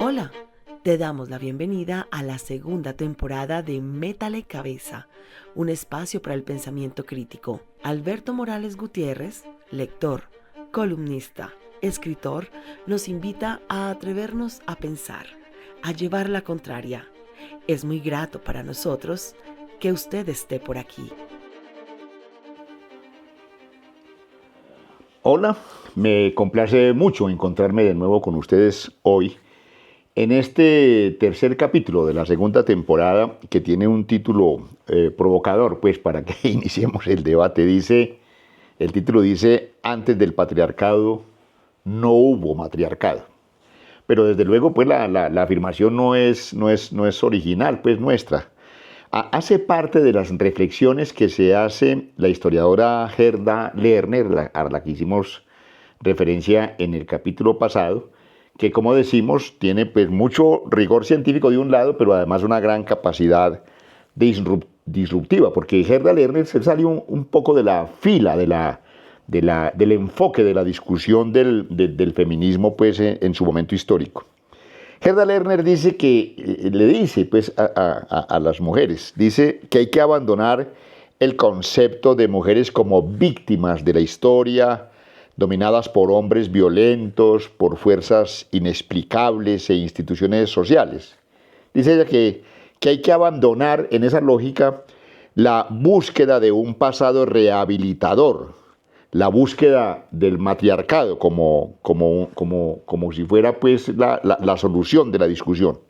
Hola, te damos la bienvenida a la segunda temporada de Métale Cabeza, un espacio para el pensamiento crítico. Alberto Morales Gutiérrez, lector, columnista, escritor, nos invita a atrevernos a pensar, a llevar la contraria. Es muy grato para nosotros que usted esté por aquí. Hola, me complace mucho encontrarme de nuevo con ustedes hoy en este tercer capítulo de la segunda temporada, que tiene un título provocador, pues para que iniciemos el debate. El título dice: antes del patriarcado no hubo matriarcado. Pero desde luego, pues la afirmación no es original, pues nuestra. Hace parte de las reflexiones que se hace la historiadora Gerda Lerner, a la que hicimos referencia en el capítulo pasado, que, como decimos, tiene pues mucho rigor científico de un lado, pero además una gran capacidad disruptiva, porque Gerda Lerner se salió un poco de la fila, del enfoque de la discusión del feminismo, pues en su momento histórico. Gerda Lerner dice que, le dice pues a las mujeres, dice que hay que abandonar el concepto de mujeres como víctimas de la historia, dominadas por hombres violentos, por fuerzas inexplicables e instituciones sociales. Dice ella que hay que abandonar en esa lógica la búsqueda de un pasado rehabilitador, la búsqueda del matriarcado como si fuera pues la solución de la discusión.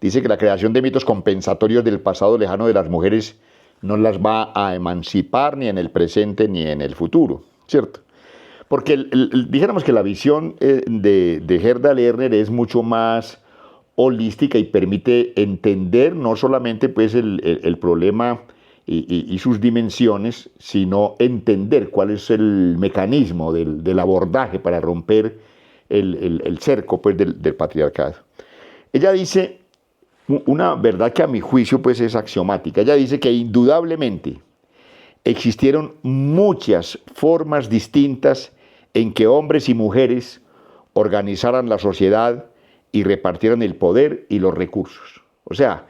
Dice que la creación de mitos compensatorios del pasado lejano de las mujeres no las va a emancipar ni en el presente ni en el futuro, ¿cierto? Porque dijéramos que la visión de Gerda Lerner es mucho más holística y permite entender no solamente pues el problema y sus dimensiones, sino entender cuál es el mecanismo del abordaje para romper el cerco pues del patriarcado. Ella dice una verdad que a mi juicio pues es axiomática. Ella dice que indudablemente existieron muchas formas distintas en que hombres y mujeres organizaran la sociedad y repartieran el poder y los recursos. O sea,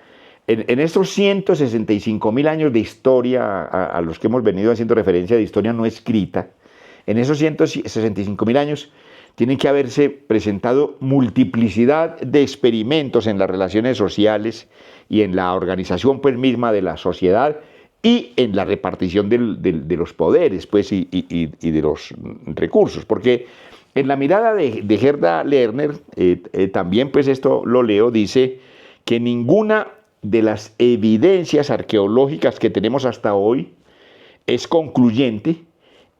en estos 165.000 años de historia a los que hemos venido haciendo referencia, de historia no escrita, en esos 165.000 años tienen que haberse presentado multiplicidad de experimentos en las relaciones sociales y en la organización pues misma de la sociedad y en la repartición de los poderes pues, y de los recursos. Porque en la mirada de Gerda Lerner, también pues esto lo leo, dice que ninguna de las evidencias arqueológicas que tenemos hasta hoy es concluyente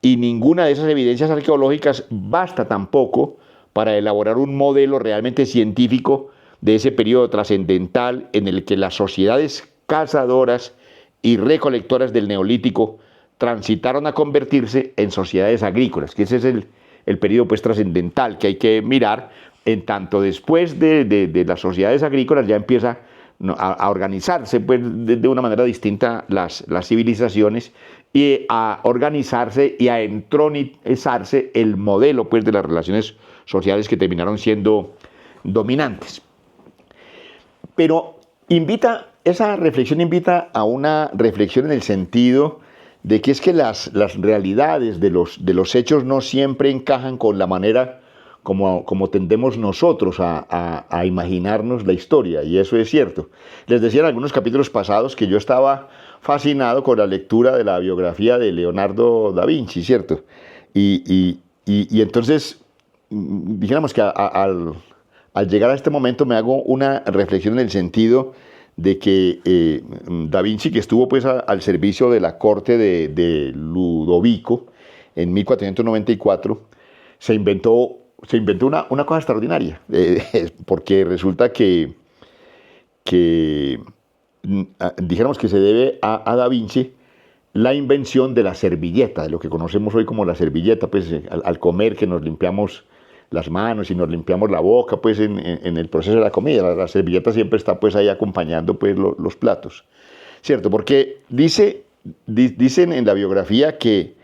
y ninguna de esas evidencias arqueológicas basta tampoco para elaborar un modelo realmente científico de ese periodo trascendental en el que las sociedades cazadoras y recolectoras del Neolítico transitaron a convertirse en sociedades agrícolas, que ese es el periodo pues trascendental que hay que mirar. En tanto después de las sociedades agrícolas ya empieza a organizarse pues, de una manera distinta las civilizaciones y a organizarse y a entronizarse el modelo pues, de las relaciones sociales que terminaron siendo dominantes. Pero esa reflexión invita a una reflexión en el sentido de que es que las realidades de los hechos no siempre encajan con la manera como tendemos nosotros a imaginarnos la historia, y eso es cierto. Les decía en algunos capítulos pasados que yo estaba fascinado con la lectura de la biografía de Leonardo da Vinci, ¿cierto? Y entonces, dijéramos que al llegar a este momento me hago una reflexión en el sentido de que Da Vinci, que estuvo pues al servicio de la corte de Ludovico en 1494, se inventó una cosa extraordinaria, porque resulta que dijéramos que se debe a Da Vinci la invención de la servilleta, de lo que conocemos hoy como la servilleta, pues al comer que nos limpiamos las manos y nos limpiamos la boca pues en el proceso de la comida. La servilleta siempre está pues ahí acompañando pues los platos, ¿cierto? Porque dicen en la biografía que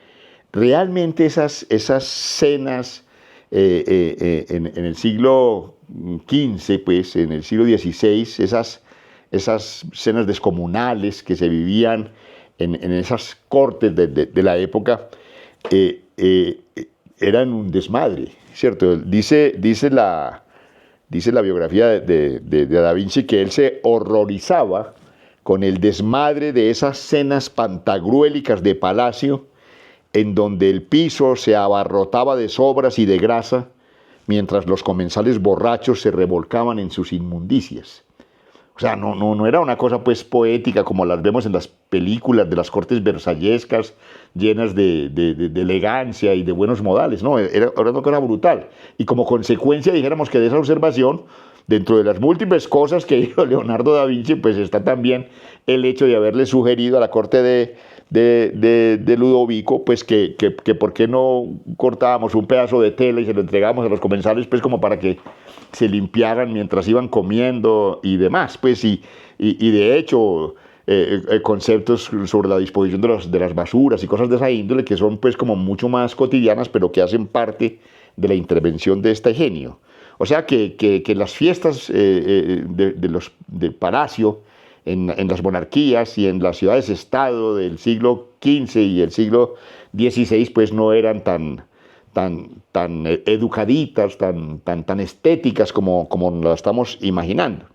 realmente esas cenas en el siglo XV, pues en el siglo XVI, esas escenas descomunales que se vivían en esas cortes de la época, eran un desmadre, ¿cierto? Dice la biografía de Da Vinci que él se horrorizaba con el desmadre de esas cenas pantagruélicas de palacio, en donde el piso se abarrotaba de sobras y de grasa, mientras los comensales borrachos se revolcaban en sus inmundicias. O sea, no era una cosa pues poética como las vemos en las películas de las cortes versallescas, llenas de elegancia y de buenos modales, no, era una cosa brutal. Y como consecuencia, dijéramos que de esa observación, dentro de las múltiples cosas que hizo Leonardo da Vinci, pues está también el hecho de haberle sugerido a la corte de Ludovico, pues que por qué no cortábamos un pedazo de tela y se lo entregábamos a los comensales, pues como para que se limpiaran mientras iban comiendo y demás, pues y de hecho conceptos sobre la disposición de las basuras y cosas de esa índole que son pues como mucho más cotidianas, pero que hacen parte de la intervención de este genio. O sea que las fiestas de palacio en las monarquías y en las ciudades-estado del siglo XV y el siglo XVI pues no eran tan educaditas, tan estéticas como la estamos imaginando.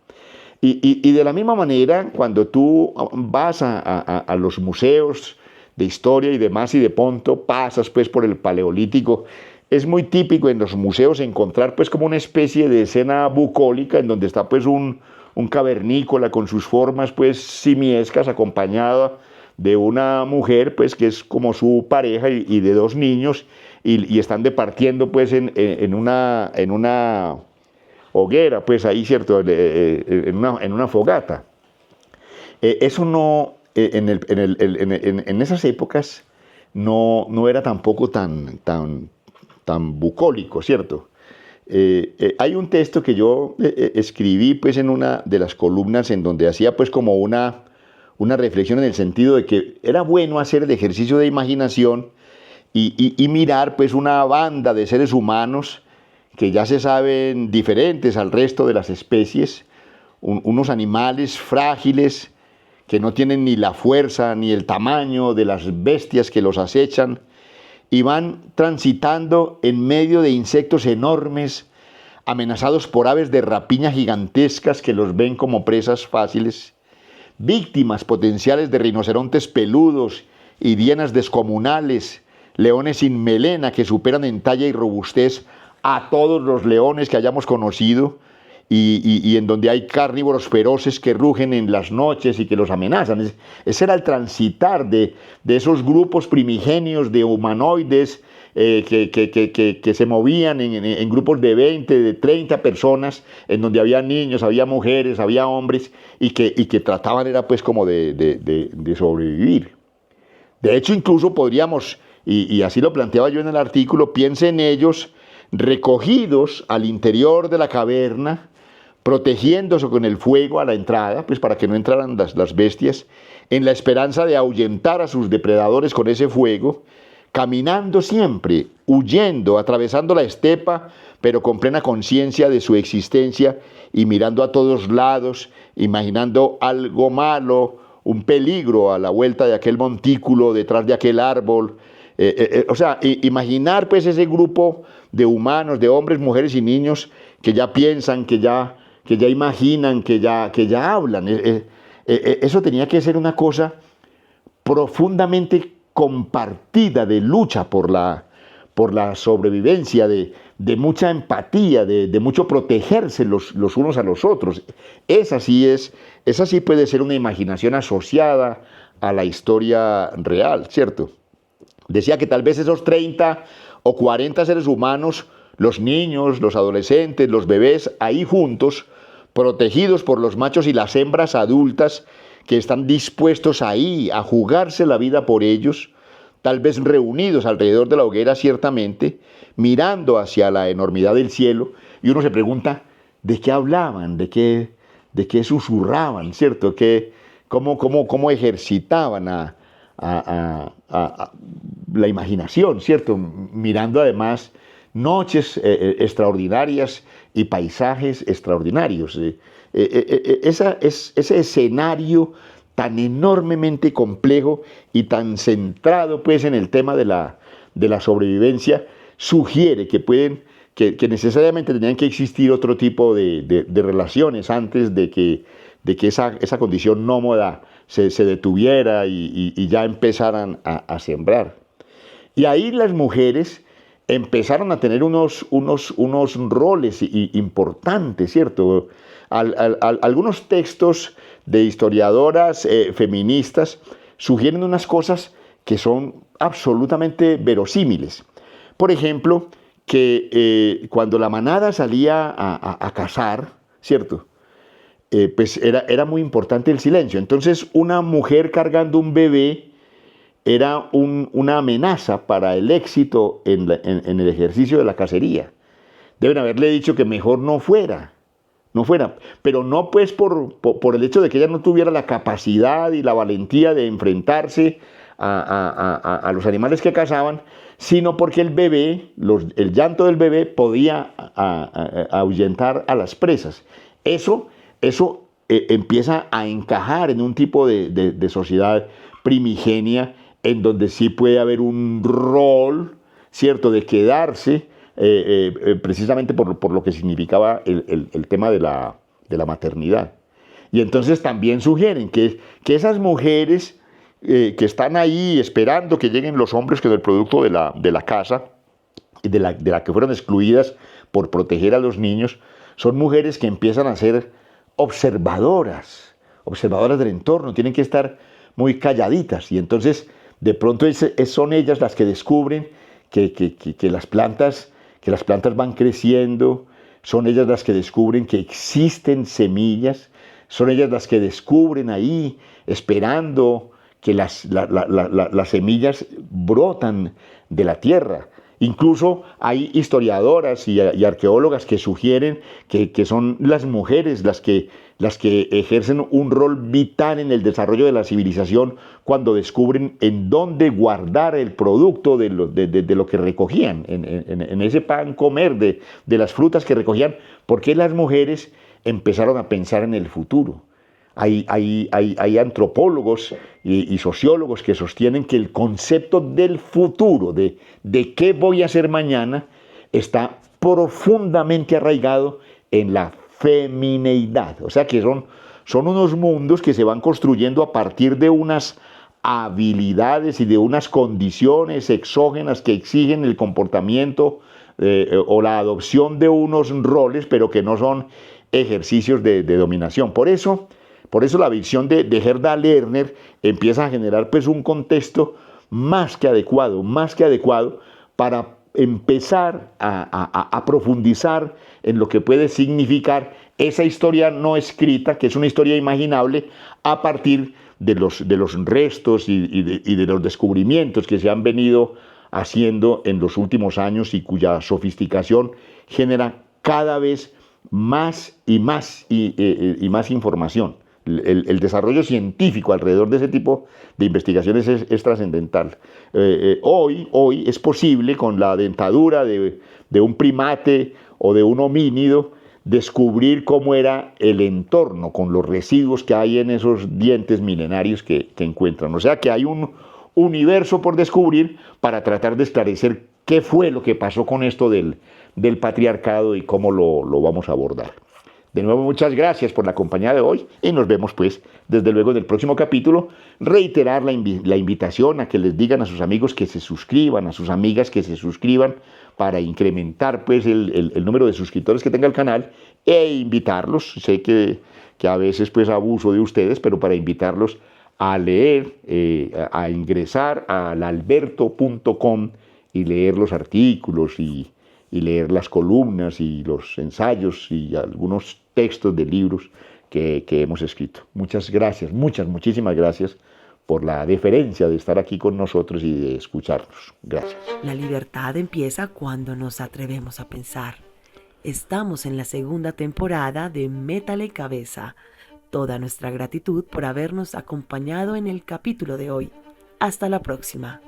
Y de la misma manera, cuando tú vas a los museos de historia y demás, y de pronto pasas pues por el Paleolítico, es muy típico en los museos encontrar pues como una especie de escena bucólica en donde está pues un cavernícola con sus formas pues simiescas, acompañada de una mujer pues que es como su pareja y de dos niños, y están departiendo pues en una hoguera, pues ahí, ¿cierto? En una fogata. Eso no, en esas épocas no era tampoco tan bucólico, ¿cierto? Hay un texto que yo escribí pues en una de las columnas en donde hacía pues como una reflexión en el sentido de que era bueno hacer el ejercicio de imaginación y mirar pues una banda de seres humanos que ya se saben diferentes al resto de las especies, unos animales frágiles que no tienen ni la fuerza ni el tamaño de las bestias que los acechan, y van transitando en medio de insectos enormes, amenazados por aves de rapiña gigantescas que los ven como presas fáciles, víctimas potenciales de rinocerontes peludos y hienas descomunales, leones sin melena que superan en talla y robustez a todos los leones que hayamos conocido, y en donde hay carnívoros feroces que rugen en las noches y que los amenazan. Ese era el transitar de esos grupos primigenios de humanoides que se movían en grupos de 20, de 30 personas, en donde había niños, había mujeres, había hombres, y que trataban era pues como de sobrevivir. De hecho, incluso podríamos, y así lo planteaba yo en el artículo, piense en ellos recogidos al interior de la caverna, protegiéndose con el fuego a la entrada, pues para que no entraran las bestias, en la esperanza de ahuyentar a sus depredadores con ese fuego, caminando siempre, huyendo, atravesando la estepa, pero con plena conciencia de su existencia y mirando a todos lados, imaginando algo malo, un peligro a la vuelta de aquel montículo, detrás de aquel árbol. O sea, imaginar pues ese grupo de humanos, de hombres, mujeres y niños que ya piensan, que ya imaginan, que ya hablan. Eso tenía que ser una cosa profundamente compartida, de lucha por la sobrevivencia, de mucha empatía, de mucho protegerse los unos a los otros. Esa sí puede ser una imaginación asociada a la historia real, ¿cierto? Decía que tal vez esos 30 o 40 seres humanos, los niños, los adolescentes, los bebés, ahí juntos, protegidos por los machos y las hembras adultas que están dispuestos ahí a jugarse la vida por ellos, tal vez reunidos alrededor de la hoguera ciertamente, mirando hacia la enormidad del cielo, y uno se pregunta, ¿de qué hablaban? ¿De qué susurraban? ¿Cierto? ¿Cómo ejercitaban a la imaginación, ¿cierto? Mirando además noches extraordinarias y paisajes extraordinarios. Ese escenario tan enormemente complejo y tan centrado pues en el tema de la sobrevivencia sugiere que necesariamente tenían que existir otro tipo de relaciones antes de que esa condición nómada se detuviera y ya empezaran a sembrar. Y ahí las mujeres empezaron a tener unos roles importantes, ¿cierto? Algunos textos de historiadoras feministas sugieren unas cosas que son absolutamente verosímiles. Por ejemplo, que cuando la manada salía a cazar, ¿cierto? Pues era muy importante el silencio. Entonces, una mujer cargando un bebé era una amenaza para el éxito en el ejercicio de la cacería. Deben haberle dicho que mejor no fuera, pero no pues por el hecho de que ella no tuviera la capacidad y la valentía de enfrentarse a los animales que cazaban, sino porque el llanto del bebé podía ahuyentar a las presas. Eso empieza a encajar en un tipo de sociedad primigenia en donde sí puede haber un rol, ¿cierto?, de quedarse, precisamente por lo que significaba el tema de la maternidad. Y entonces también sugieren que esas mujeres que están ahí esperando que lleguen los hombres que del producto de la casa, de la que fueron excluidas por proteger a los niños, son mujeres que empiezan a ser observadoras del entorno, tienen que estar muy calladitas, y entonces de pronto son ellas las que descubren que las plantas van creciendo, son ellas las que descubren que existen semillas, son ellas las que descubren ahí, esperando que las semillas brotan de la tierra. Incluso hay historiadoras y arqueólogas que sugieren que son las mujeres las que ejercen un rol vital en el desarrollo de la civilización cuando descubren en dónde guardar el producto de lo que recogían, en ese pan comer de las frutas que recogían, porque las mujeres empezaron a pensar en el futuro. Hay antropólogos y sociólogos que sostienen que el concepto del futuro, de qué voy a hacer mañana, está profundamente arraigado en la femineidad. O sea que son unos mundos que se van construyendo a partir de unas habilidades y de unas condiciones exógenas que exigen el comportamiento o la adopción de unos roles, pero que no son ejercicios de dominación. Por eso la visión de Gerda Lerner empieza a generar pues un contexto más que adecuado para empezar a profundizar en lo que puede significar esa historia no escrita, que es una historia imaginable, a partir de los restos y de los descubrimientos que se han venido haciendo en los últimos años y cuya sofisticación genera cada vez más y más información. El desarrollo científico alrededor de ese tipo de investigaciones es trascendental. Hoy es posible, con la dentadura de un primate o de un homínido, descubrir cómo era el entorno con los residuos que hay en esos dientes milenarios que encuentran. O sea que hay un universo por descubrir para tratar de esclarecer qué fue lo que pasó con esto del patriarcado y cómo lo vamos a abordar. De nuevo, muchas gracias por la compañía de hoy y nos vemos pues desde luego en el próximo capítulo. Reiterar la invitación a que les digan a sus amigos que se suscriban, a sus amigas que se suscriban, para incrementar pues el número de suscriptores que tenga el canal, e invitarlos, sé que a veces pues abuso de ustedes, pero para invitarlos a leer, a ingresar a lalberto.com y leer los artículos y leer las columnas y los ensayos y algunos textos de libros que hemos escrito. Muchas gracias, muchísimas gracias por la deferencia de estar aquí con nosotros y de escucharnos. Gracias. La libertad empieza cuando nos atrevemos a pensar. Estamos en la segunda temporada de Métale Cabeza. Toda nuestra gratitud por habernos acompañado en el capítulo de hoy. Hasta la próxima.